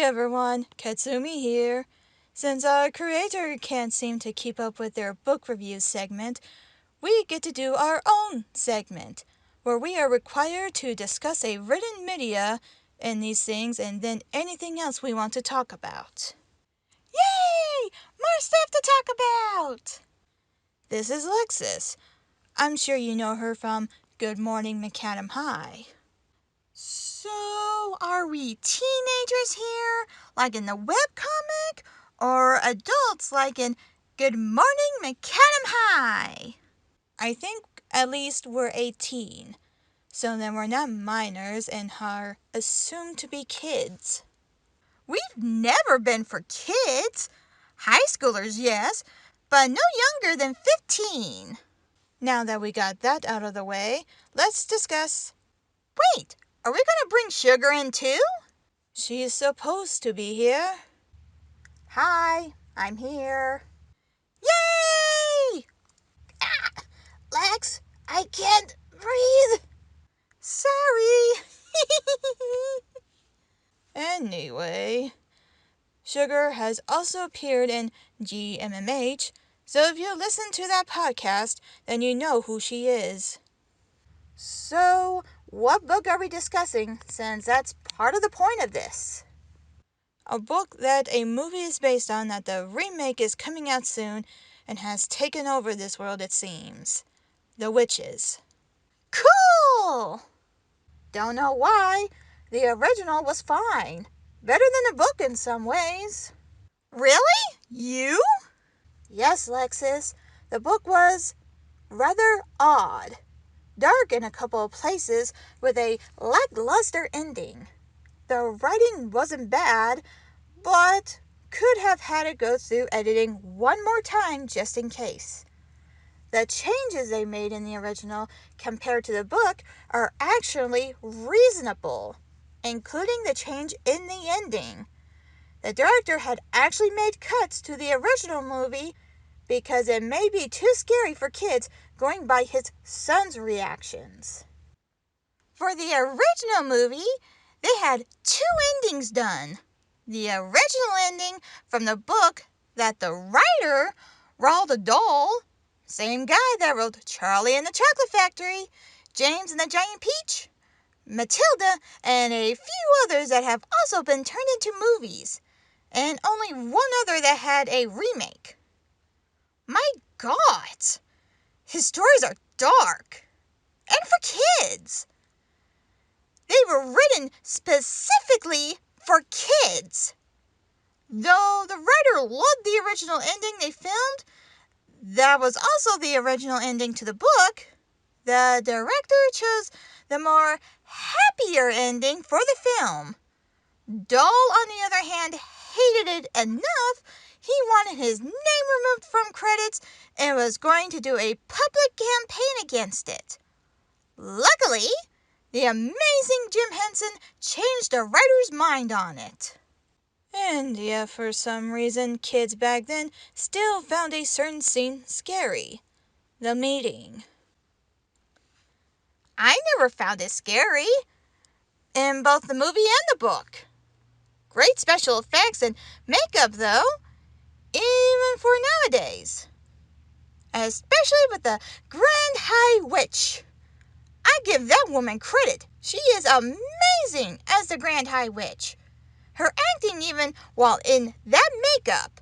everyone, Katsumi here. Since our creator can't seem to keep up with their book review segment, we get to do our own segment, where we are required to discuss a written media in these things and then anything else we want to talk about. Yay! More stuff to talk about! This is Lexis. I'm sure you know her from Good Morning McAdam High. So, are we teenagers here, like in the webcomic, or adults like in Good Morning McAdam High? I think at least we're 18, so then we're not minors and are assumed to be kids. We've never been for kids. High schoolers, yes, but no younger than 15. Now that we got that out of the way, let's discuss... Wait! Are we gonna bring Sugure in too? She's supposed to be here. Hi, I'm here. Yay! Ah, Lex, I can't breathe. Sorry. Anyway, Sugure has also appeared in GMMH, so if you listen to that podcast, then you know who she is. So, what book are we discussing, since that's part of the point of this? A book that a movie is based on that the remake is coming out soon and has taken over this world, it seems. The Witches. Cool! Don't know why. The original was fine. Better than the book in some ways. Really? You? Yes, Lexis. The book was rather odd. Dark in a couple of places with a lackluster ending. The writing wasn't bad, but could have had it go through editing one more time just in case. The changes they made in the original compared to the book are actually reasonable, including the change in the ending. The director had actually made cuts to the original movie because it may be too scary for kids going by his son's reactions. For the original movie, they had 2 endings done. The original ending from the book that the writer, Roald Dahl, same guy that wrote Charlie and the Chocolate Factory, James and the Giant Peach, Matilda, and a few others that have also been turned into movies, and only one other that had a remake. My God! His stories are dark. And for kids. They were written specifically for kids. Though the writer loved the original ending they filmed, that was also the original ending to the book, the director chose the more happier ending for the film. Dahl, on the other hand, hated it enough he wanted his name removed from credits and was going to do a public campaign against it. Luckily, the amazing Jim Henson changed the writer's mind on it. And yeah, for some reason, kids back then still found a certain scene scary. The meeting. I never found it scary. In both the movie and the book. Great special effects and makeup, though. Even for nowadays. Especially with the Grand High Witch. I give that woman credit. She is amazing as the Grand High Witch. Her acting even while in that makeup.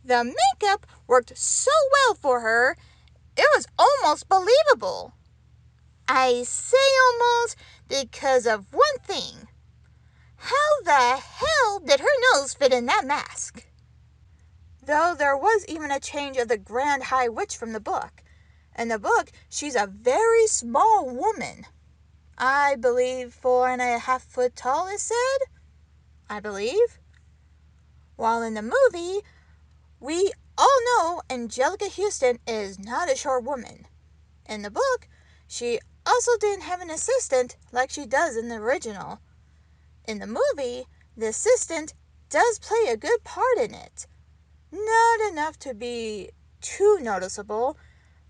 The makeup worked so well for her, it was almost believable. I say almost because of one thing. How the hell did her nose fit in that mask? Though there was even a change of the Grand High Witch from the book. In the book, she's a very small woman. I believe 4.5 foot tall, is said. I believe. While in the movie, we all know Angelica Houston is not a short woman. In the book, she also didn't have an assistant like she does in the original. In the movie, the assistant does play a good part in it. Not enough to be too noticeable,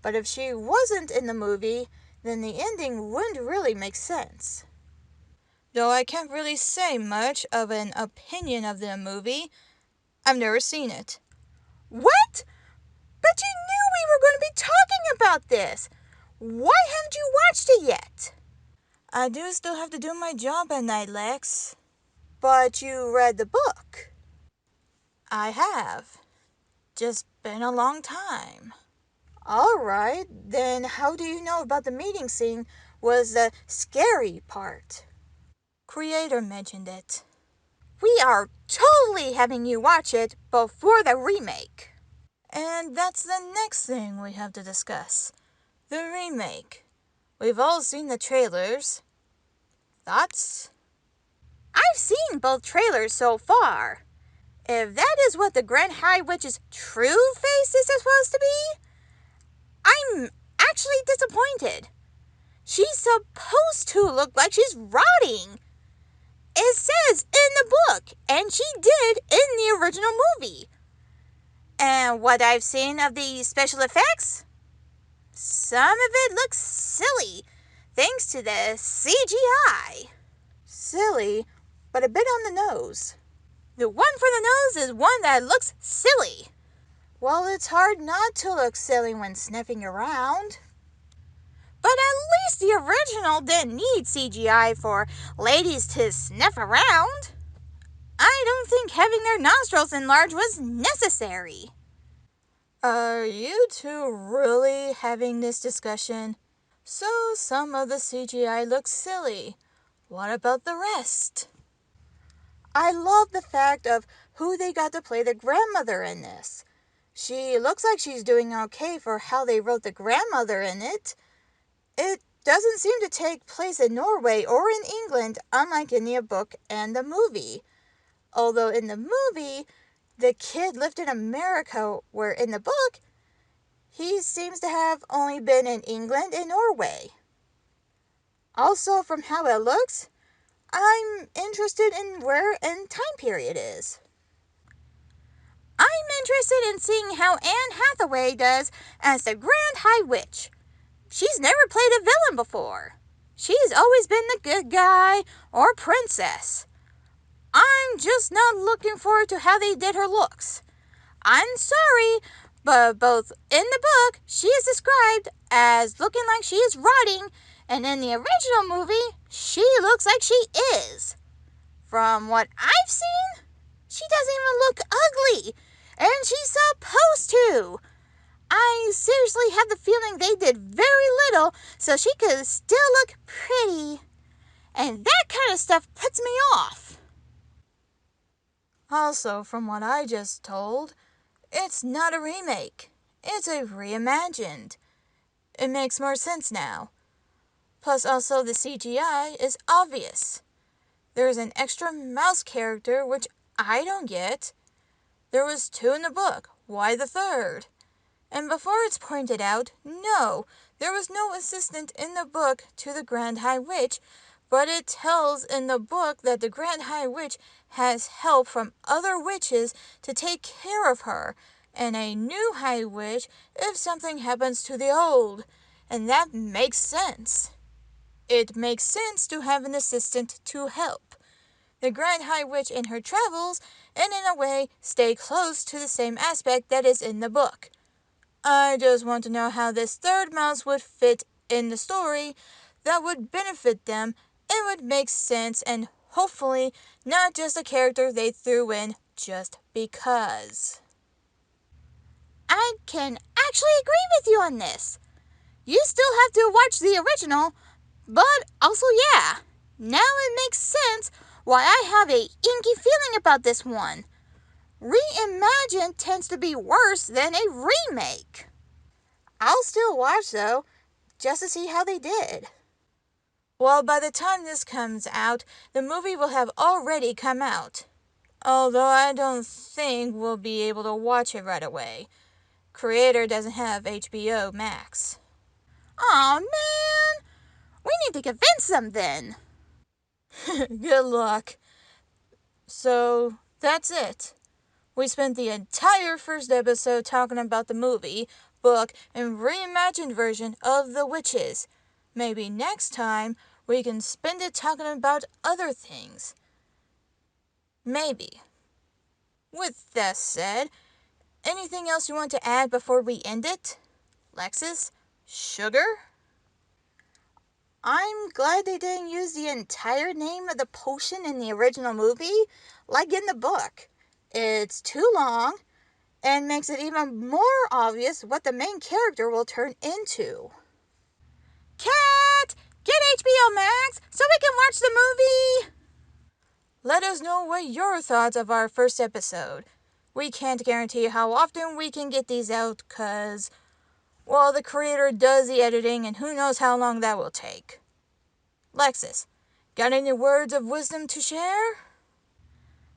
but if she wasn't in the movie, then the ending wouldn't really make sense. though I can't really say much of an opinion of the movie. I've never seen it. What? But you knew we were going to be talking about this. Why haven't you watched it yet? I do still have to do my job at night, Lex. But you read the book. I have. Just been a long time. All right, then how do you know about the meeting scene was the scary part? Creator mentioned it. We are totally having you watch it before the remake. And that's the next thing we have to discuss. The remake. We've all seen the trailers. Thoughts? I've seen both trailers so far. If that is what the Grand High Witch's true face is supposed to be, I'm actually disappointed. She's supposed to look like she's rotting. It says in the book, and she did in the original movie. And what I've seen of the special effects, some of it looks silly, thanks to the CGI. Silly, but a bit on the nose. The one for the nose is one that looks silly. Well, it's hard not to look silly when sniffing around. But at least the original didn't need CGI for ladies to sniff around. I don't think having their nostrils enlarged was necessary. Are you two really having this discussion? So some of the CGI looks silly. What about the rest? I love the fact of who they got to play the grandmother in this. She looks like she's doing okay for how they wrote the grandmother in it. It doesn't seem to take place in Norway or in England, unlike in the book and the movie. Although in the movie, the kid lived in America, where in the book, he seems to have only been in England and Norway. Also, from how it looks, I'm interested in where and time period is. I'm interested in seeing how Anne Hathaway does as the Grand High Witch. She's never played a villain before. She's always been the good guy or princess. I'm just not looking forward to how they did her looks. I'm sorry, but both in the book, she is described as looking like she is rotting, and in the original movie, she looks like she is. From what I've seen, she doesn't even look ugly, and she's supposed to. I seriously have the feeling they did very little so she could still look pretty. And that kind of stuff puts me off. Also, from what I just told, it's not a remake. It's a reimagined. It makes more sense now. Plus also the CGI is obvious. There's an extra mouse character which I don't get. There was 2 in the book. Why the 3rd? And before it's pointed out, no, there was no assistant in the book to the Grand High Witch, but it tells in the book that the Grand High Witch has help from other witches to take care of her, and a new High Witch if something happens to the old. And that makes sense. It makes sense to have an assistant to help. The Grand High Witch in her travels, and in a way, stay close to the same aspect that is in the book. I just want to know how this 3rd mouse would fit in the story that would benefit them and would make sense, and hopefully not just a character they threw in just because. I can actually agree with you on this. You still have to watch the original, but also yeah, now it makes sense why I have a inky feeling about this one. Reimagined tends to be worse than a remake. I'll still watch though, just to see how they did. Well, by the time this comes out, the movie will have already come out. Although I don't think we'll be able to watch it right away. Creator doesn't have HBO Max. Aw, man! We need to convince them then. Good luck. So, that's it. We spent the entire first episode talking about the movie, book, and reimagined version of The Witches. Maybe next time we can spend it talking about other things. Maybe. With that said, anything else you want to add before we end it? Lexis? Sugure? I'm glad they didn't use the entire name of the potion in the original movie, like in the book. It's too long and makes it even more obvious what the main character will turn into. Cat, get HBO Max so we can watch the movie! Let us know what your thoughts of our first episode. We can't guarantee how often we can get these out because, well, the creator does the editing and who knows how long that will take. Lexis, got any words of wisdom to share?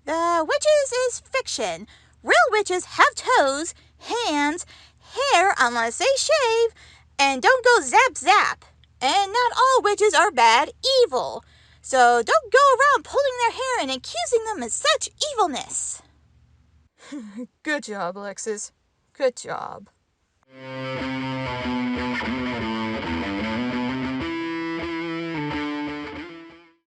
The witches is fiction. Real witches have toes, hands, hair unless they shave, and don't go zap zap. And not all witches are bad evil. So don't go around pulling their hair and accusing them of such evilness. Good job, Lexis. Good job.